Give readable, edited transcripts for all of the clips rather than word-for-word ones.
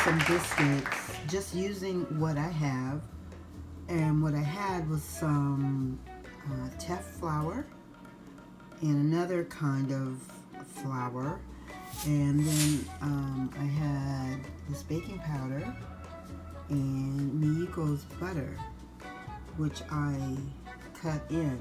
some biscuits just using what I have. And what I had was some TEFF flour and another kind of flour. And then I had this baking powder and Miyuko's butter, which I cut in.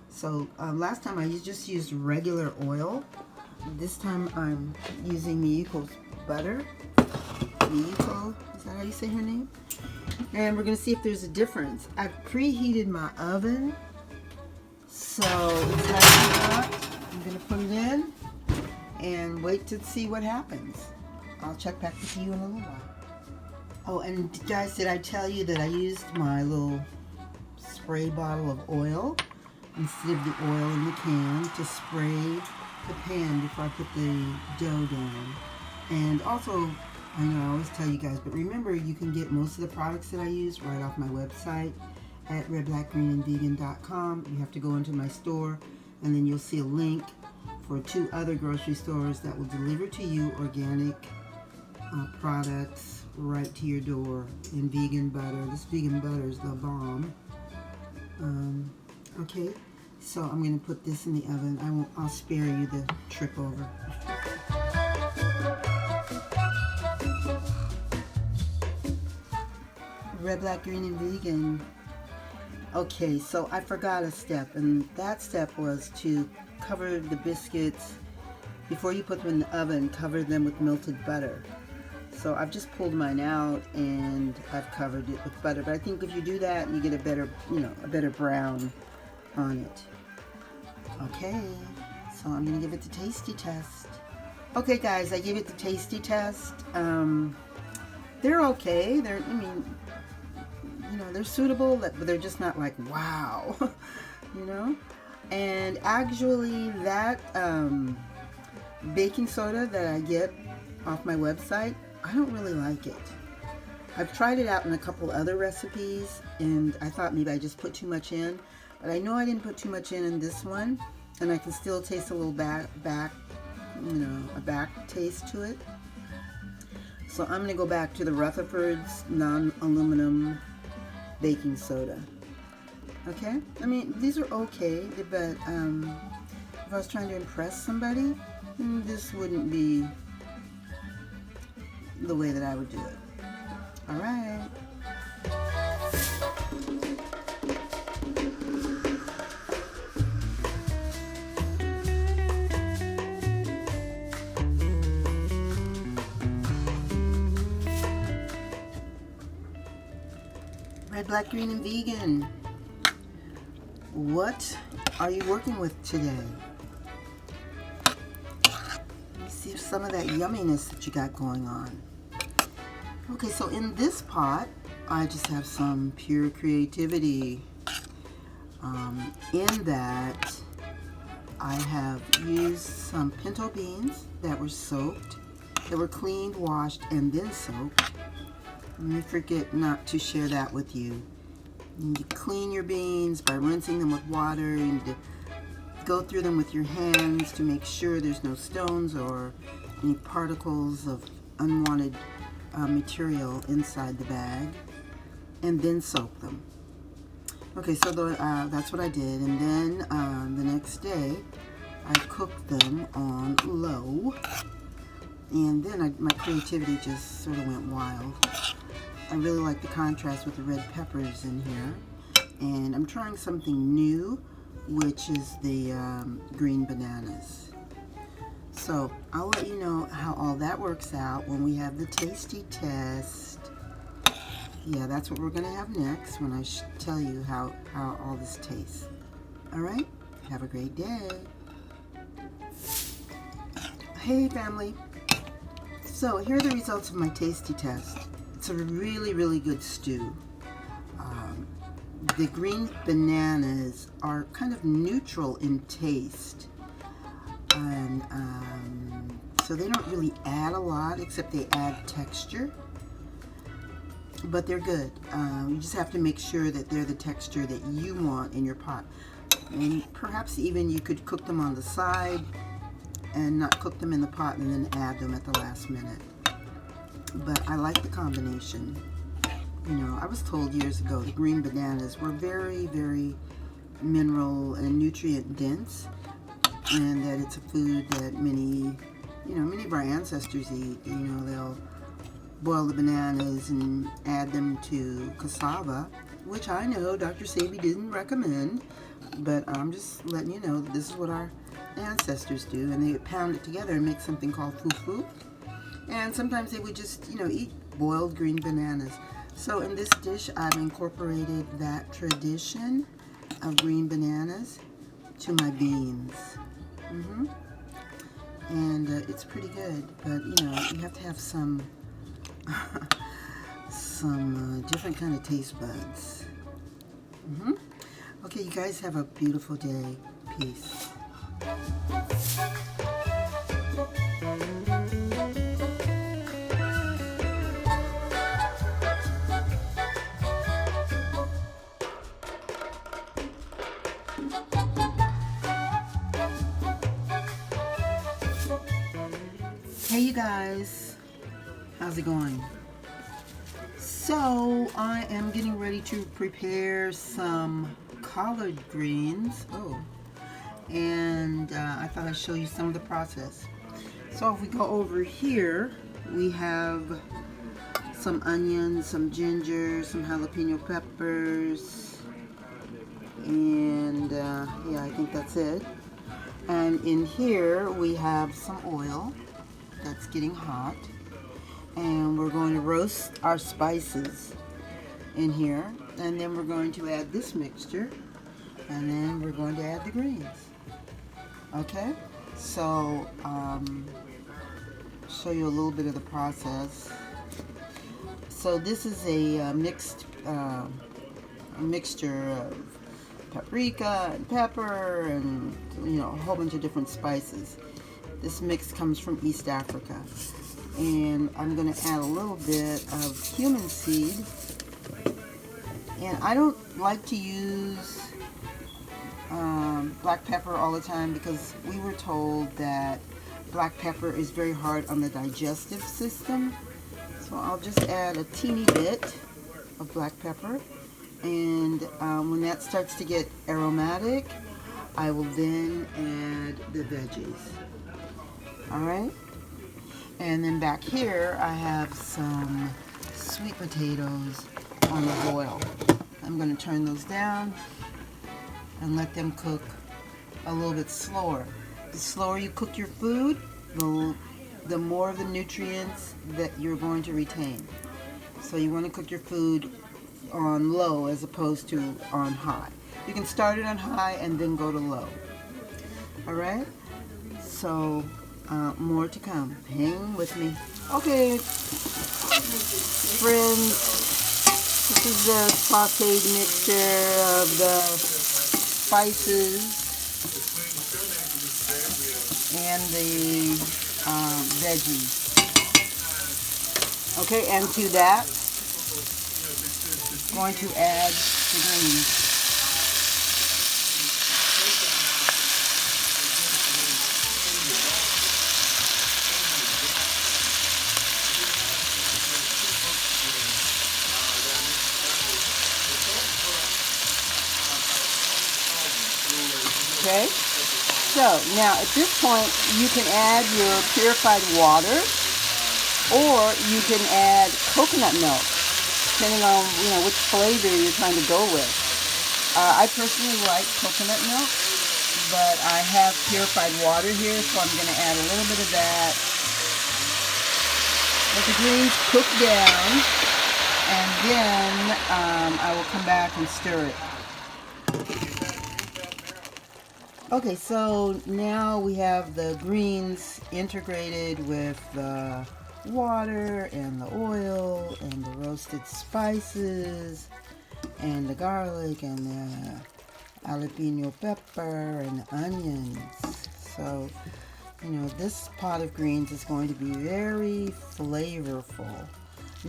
So last time I just used regular oil. This time I'm using Miyuko's butter. Miyuko, is that how you say her name? And we're going to see if there's a difference. I've preheated my oven, so it's heating up. I'm going to put it in and wait to see what happens. I'll check back with you in a little while. Oh, and guys, did I tell you that I used my little spray bottle of oil instead of the oil in the can to spray the pan before I put the dough down? And also, I know I always tell you guys, but remember you can get most of the products that I use right off my website at redblackgreen&vegan.com. You have to go into my store and then you'll see a link for 2 other grocery stores that will deliver to you organic products right to your door in vegan butter. This vegan butter is the bomb. Okay, so I'm going to put this in the oven. I'll spare you the trip over. Red, Black, Green, and Vegan. Okay, so I forgot a step, and that step was to cover the biscuits before you put them in the oven. Cover them with melted butter. So I've just pulled mine out and I've covered it with butter. But I think if you do that, you get a better, a better brown on it. Okay, so I'm gonna give it the tasty test. Okay, guys, I gave it the tasty test. They're okay. They're suitable, but they're just not like wow, And actually, that baking soda that I get off my website, I don't really like it. I've tried it out in a couple other recipes, and I thought maybe I just put too much in, but I know I didn't put too much in this one, and I can still taste a little back taste to it. So I'm gonna go back to the Rutherford's non-aluminum baking soda. Okay, I mean these are okay, but if I was trying to impress somebody, this wouldn't be the way that I would do it. All right. Red, Black, Green, and Vegan. What are you working with today? Let's see some of that yumminess that you got going on. Okay, so in this pot, I just have some pure creativity. In that, I have used some pinto beans that were soaked, that were cleaned, washed, and then soaked. Let me forget not to share that with you. You need to clean your beans by rinsing them with water. You need to go through them with your hands to make sure there's no stones or any particles of unwanted material inside the bag, and then soak them. Okay, so that's what I did, and then the next day I cooked them on low, and then my creativity just sort of went wild. I really like the contrast with the red peppers in here, and I'm trying something new, which is the green bananas. So I'll let you know how all that works out when we have the tasty test. Yeah, that's what we're going to have next when I tell you how all this tastes. All right? Have a great day. Hey, family. So here are the results of my tasty test. It's a really, really good stew. The green bananas are kind of neutral in taste. And so they don't really add a lot, except they add texture. But they're good. You just have to make sure that they're the texture that you want in your pot. And perhaps even you could cook them on the side and not cook them in the pot and then add them at the last minute. but I like the combination. You know, I was told years ago the green bananas were very, very mineral and nutrient dense, and that it's a food that many of our ancestors eat. You know, they'll boil the bananas and add them to cassava, which I know Dr. Sebi didn't recommend, but I'm just letting you know that this is what our ancestors do, and they pound it together and make something called fufu. And sometimes they would just, eat boiled green bananas. So in this dish, I've incorporated that tradition of green bananas to my beans. And it's pretty good, but you have to have some different kind of taste buds. Okay, you guys have a beautiful day. Peace. Hey you guys, how's it going? So I am getting ready to prepare some collard greens. And I thought I'd show you some of the process. So if we go over here, we have some onions, some ginger, some jalapeno peppers, and yeah, I think that's it. And in here we have some oil that's getting hot, and we're going to roast our spices in here, and then we're going to add this mixture, and then we're going to add the greens. Okay, so show you a little bit of the process. So this is a mixture of paprika and pepper and a whole bunch of different spices. This mix comes from East Africa, and I'm going to add a little bit of cumin seed. And I don't like to use black pepper all the time because we were told that black pepper is very hard on the digestive system. So I'll just add a teeny bit of black pepper, and when that starts to get aromatic, I will then add the veggies. Alright, and then back here I have some sweet potatoes on the boil. I'm going to turn those down and let them cook a little bit slower. The slower you cook your food, the more of the nutrients that you're going to retain. So you want to cook your food on low as opposed to on high. You can start it on high and then go to low. Alright? So more to come. Hang with me. Okay, friends, this is the sauteed mixture of the spices and the veggies. Okay, and to that, I'm going to add the greens. Okay, so now at this point you can add your purified water, or you can add coconut milk, depending on which flavor you're trying to go with. I personally like coconut milk, but I have purified water here, so I'm going to add a little bit of that. Let the greens cook down, and then I will come back and stir it. Okay, so now we have the greens integrated with the water and the oil and the roasted spices and the garlic and the jalapeno pepper and the onions. So, this pot of greens is going to be very flavorful.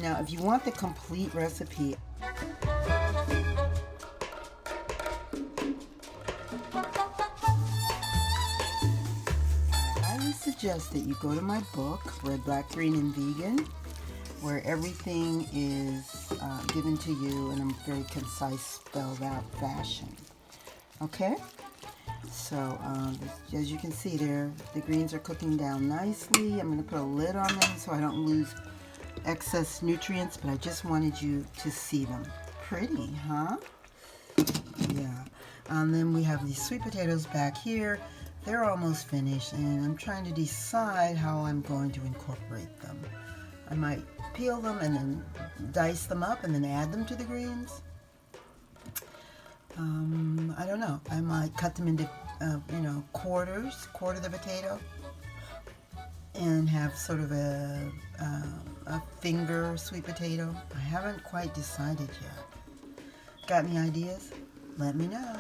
Now, if you want the complete recipe, I suggest that you go to my book, Red, Black, Green, and Vegan, where everything is given to you in a very concise, spelled out fashion. Okay? So as you can see there, the greens are cooking down nicely. I'm going to put a lid on them so I don't lose excess nutrients, but I just wanted you to see them. Pretty, huh? Yeah. And then we have these sweet potatoes back here. They're almost finished, and I'm trying to decide how I'm going to incorporate them. I might peel them and then dice them up and then add them to the greens. I don't know. I might cut them into, quarter the potato, and have sort of a finger sweet potato. I haven't quite decided yet. Got any ideas? Let me know.